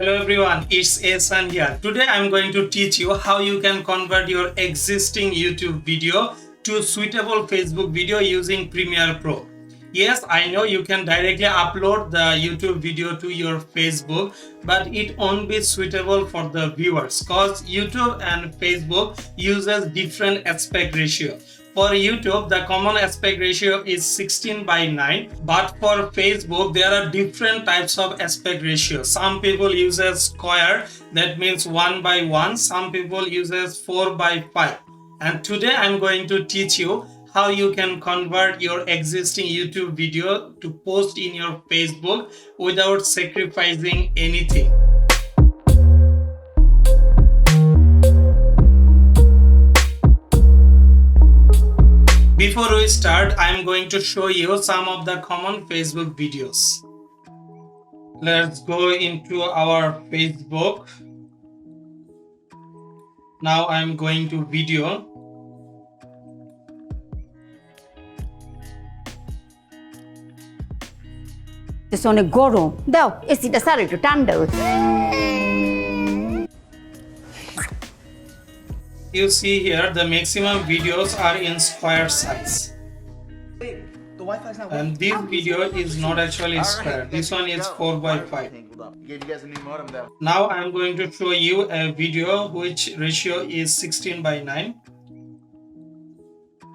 Hello everyone, it's Asan here. Today I'm going to teach you how you can convert your existing YouTube video to suitable Facebook video using Premiere Pro. Yes, I know you can directly upload the YouTube video to your Facebook, but it won't be suitable for the viewers because YouTube and Facebook uses different aspect ratio. For YouTube, the common aspect ratio is 16:9, but for Facebook, there are different types of aspect ratio. Some people uses square, that means 1:1. Some people uses 4:5. And today I'm going to teach you how you can convert your existing YouTube video to post in your Facebook without sacrificing anything. Before we start, I'm going to show you some of the common Facebook videos. Let's go into our Facebook. Now I'm going to video. অনেক গরম দাও এসিটা sir একটু ঠান্ডা You see here the maximum videos are in square size. And this video is not actually square. This one is 4:5. Now I'm going to show you a video which ratio is 16:9.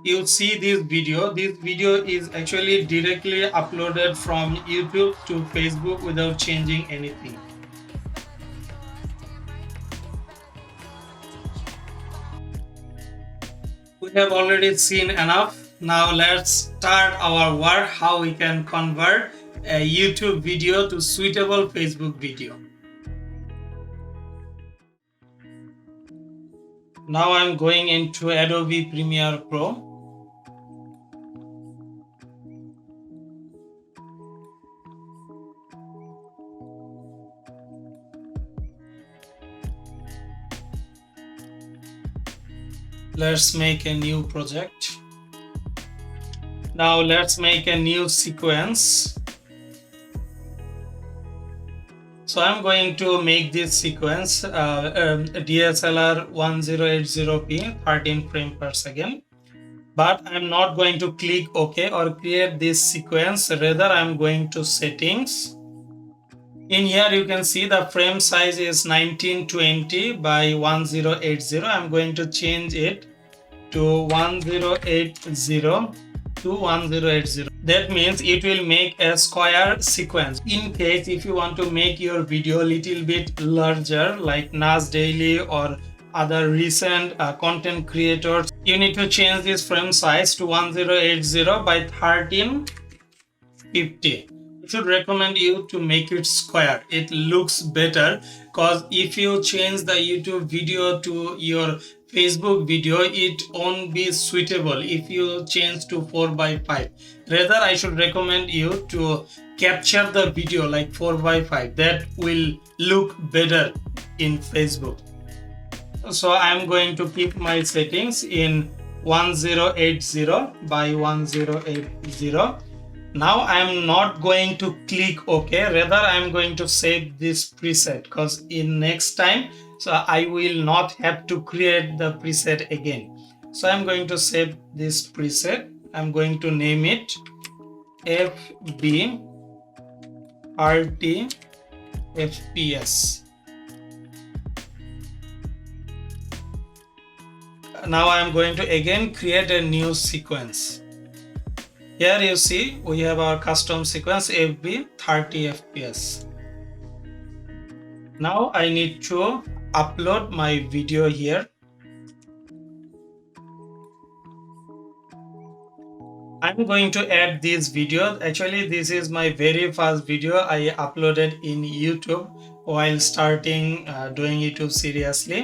You see this video. This video is actually directly uploaded from YouTube to Facebook without changing anything. We have already seen enough. Now let's start our work how we can convert a YouTube video to suitable Facebook video. Now I'm going into Adobe Premiere Pro. Let's make a new project. Now let's make a new sequence. So I'm going to make this sequence DSLR 1080p 13 frames per second. But I'm not going to click OK or create this sequence. Rather, I'm going to settings. In here you can see the frame size is 1920 by 1080. I'm going to change it to 1080 to 1080. That means it will make a square sequence. In case if you want to make your video a little bit larger like Nas Daily or other recent content creators, you need to change this frame size to 1080 by 1350. I should recommend you to make it square. It looks better because if you change the YouTube video to your Facebook video, it won't be suitable if you change to 4:5. Rather, I should recommend you to capture the video like 4:5. That will look better in Facebook. So I'm going to keep my settings in 1080 by 1080. Now I'm not going to click OK. Rather, I'm going to save this preset because in next time, so I will not have to create the preset again. So I'm going to save this preset. I'm going to name it FB RT FPS. Now I'm going to again create a new sequence. Here you see we have our custom sequence FB 30 FPS. Now I need to upload my video here. I'm going to add this video. Actually, this is my very first video I uploaded in YouTube while starting doing YouTube seriously.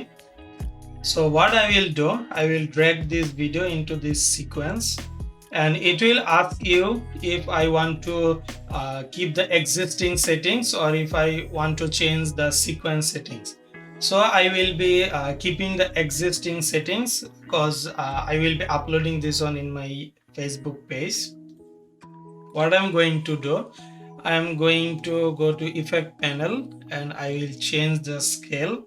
So what I will do, I will drag this video into this sequence. And it will ask you if I want to keep the existing settings or if I want to change the sequence settings. So I will be keeping the existing settings because I will be uploading this one in my Facebook page. What I'm going to do, I am going to go to effect panel and I will change the scale.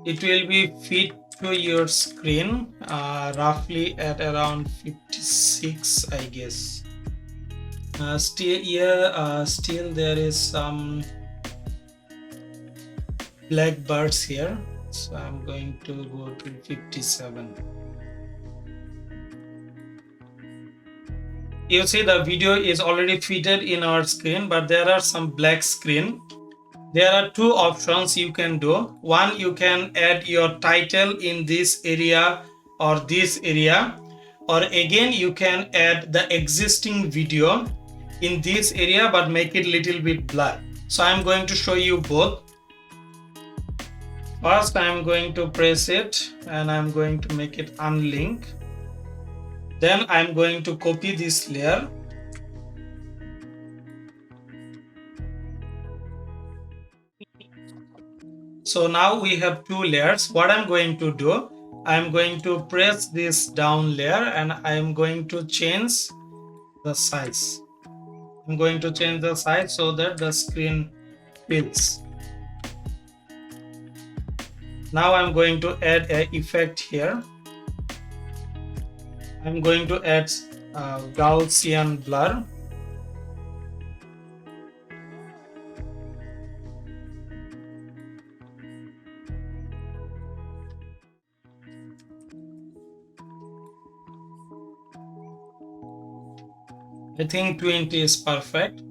It will be fit to your screen, roughly at around 56, I guess. Still there is some black bars here, so I'm going to go to 57. You see the video is already fitted in our screen, but there are some black screen. There are two options you can do. One, you can add your title in this area or this area, or again you can add the existing video in this area but make it little bit blur. So I'm going to show you both. First, I'm going to press it and I'm going to make it unlink. Then I'm going to copy this layer. So now we have two layers. What I'm going to do, I'm going to press this down layer and I'm going to change the size. I'm going to change the size so that the screen fills. Now I'm going to add an effect here. I'm going to add Gaussian blur. I think 20 is perfect.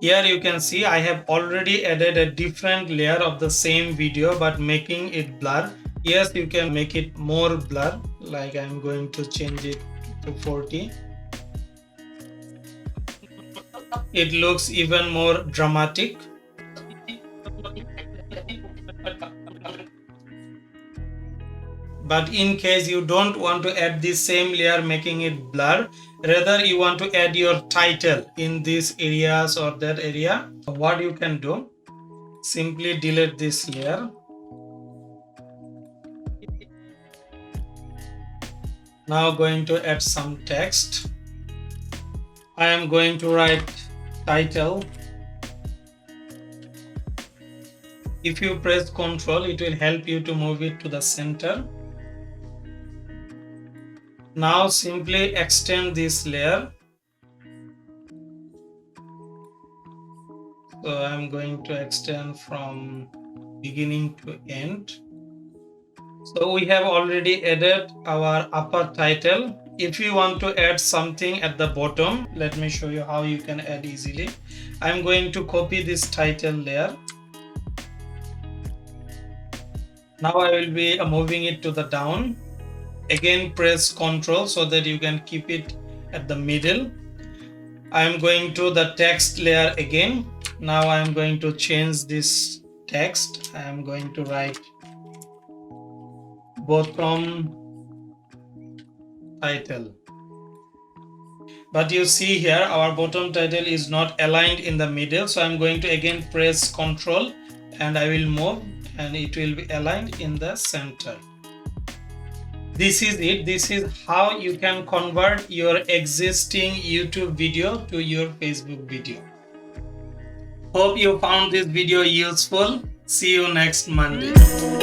Here you can see I have already added a different layer of the same video but making it blur. Yes, you can make it more blur, like I'm going to change it to 40. It looks even more dramatic. But in case you don't want to add this same layer making it blur, rather you want to add your title in these areas or that area, what you can do, simply delete this layer. Now going to add some text. I am going to write title. If you press Ctrl, it will help you to move it to the center. Now simply extend this layer. So I'm going to extend from beginning to end. So we have already added our upper title. If you want to add something at the bottom, let me show you how you can add easily. I'm going to copy this title layer. Now I will be moving it to the down. Again press Ctrl so that you can keep it at the middle. I am going to the text layer again. Now I am going to change this text. I am going to write bottom title. But you see here our bottom title is not aligned in the middle, so I'm going to again press Ctrl and I will move and it will be aligned in the center. This is it. This is how you can convert your existing YouTube video to your Facebook video. Hope you found this video useful. See you next Monday.